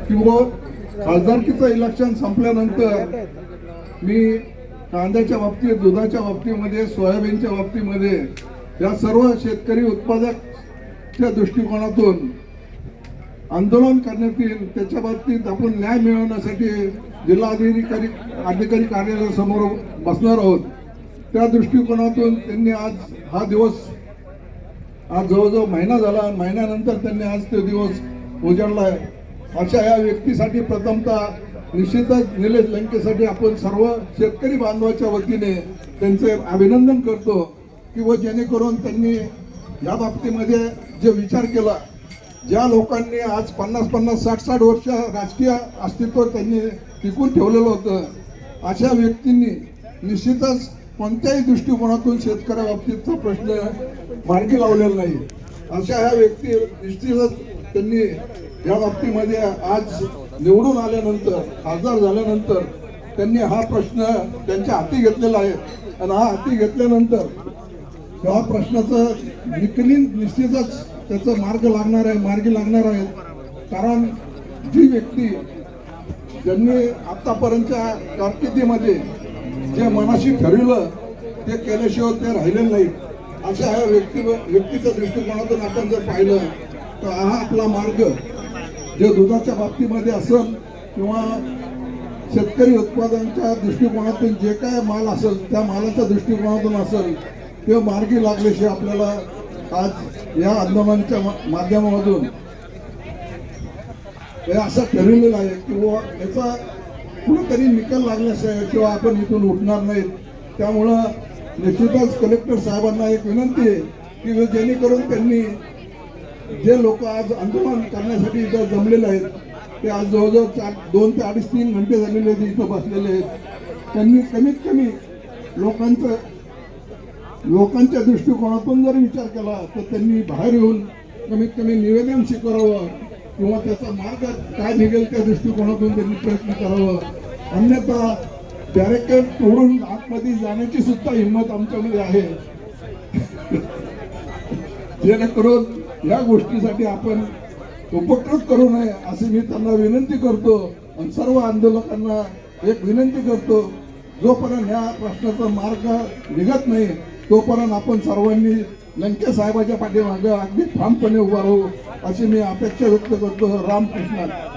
किंवा खासदारकीचं इलेक्शन संपल्यानंतर मी कांद्याच्या बाबतीत, दुधाच्या बाबतीमध्ये, सोयाबीनच्या बाबतीमध्ये या सर्व शेतकरी उत्पादकच्या दृष्टिकोनातून आंदोलन करण्यात येईल. त्याच्या बाबतीत आपण न्याय मिळवण्यासाठी अधिकारी कार्यालयासमोर बसणार आहोत. त्या दृष्टिकोनातून त्यांनी आज हा दिवस, आज जवळजवळ महिना झाला, महिन्यानंतर त्यांनी आज तो दिवस उजाडला आहे. अशा या व्यक्तीसाठी प्रथमतः निश्चितच निलेश लंकेसाठी आपण सर्व शेतकरी बांधवाच्या वतीने त्यांचे अभिनंदन करतो की व जेणेकरून त्यांनी या बाबतीमध्ये जे विचार केला, ज्या लोकांनी आज 50-50, 60-60 वर्ष राजकीय अस्तित्व त्यांनी टिकून ठेवलेलं होतं, अशा व्यक्तींनी निश्चितच कोणत्याही दृष्टिकोनातून शेतकऱ्याबाबतीतचा प्रश्न मार्गी लावलेला नाही. अशा ह्या व्यक्ती निश्चितच त्यांनी या बाबतीमध्ये आज निवडून आल्यानंतर, खासदार झाल्यानंतर त्यांनी हा प्रश्न त्यांच्या हाती घेतलेला आहे. आणि हा हाती घेतल्यानंतर या प्रश्नाचं निश्चितच त्याचा मार्गी लागणार आहे. कारण जी व्यक्ती ज्यांनी आतापर्यंतच्या कारकिर्दीमध्ये जे मनाशी ठरविलं ते केल्याशिवाय ते राहिलेलं नाही, अशा ह्या व्यक्तीच्या दृष्टिकोनातून आपण जर पाहिलं तर हा आपला मार्ग जे दुधाच्या बाबतीमध्ये असेल किंवा शेतकरी उत्पादनाच्या दृष्टिकोनातून जे काय माल असेल त्या मालाच्या दृष्टिकोनातून असेल ते मार्गी लागल्याशिवाय आपल्याला आज या आंदोलनाच्या माध्यमामधून हे असं ठरवलेलं आहे किंवा याचा कुठेतरी निकाल लागल्याशिवाय किंवा आपण इथून उठणार नाहीत. त्यामुळं निश्चितच कलेक्टर साहेबांना एक विनंती आहे की जेणेकरून त्यांनी जे लोक आज आंदोलन करण्यासाठी इथं जमलेले आहेत ते आज जवळजवळ 2 ते 3 घंटे झालेले इथं बसलेले आहेत. त्यांनी कमीत कमी लोकांच्या दृष्टिकोनातून जर विचार केला तर त्यांनी बाहेर येऊन कमीत कमी निवेदन स्वीकारावं किंवा त्याचा मार्ग काय निघेल त्या दृष्टिकोनातून त्यांनी प्रयत्न करावं. अन्यथा बॅरिकेड तोडून आतमध्ये जाण्याची सुद्धा हिंमत आमच्यामध्ये आहे. जेणेकरून या गोष्टीसाठी आपण उपकृत करू नये अशी मी त्यांना विनंती करतो. आणि सर्व आंदोलकांना एक विनंती करतो, जोपर्यंत या प्रश्नाचा मार्ग निघत नाही तोपर्यंत आपण सर्वांनी लंके साहेबाच्या पाठीमागे अगदी ठामपणे उभा राहू अशी मी अपेक्षा व्यक्त करतो. रामकृष्ण.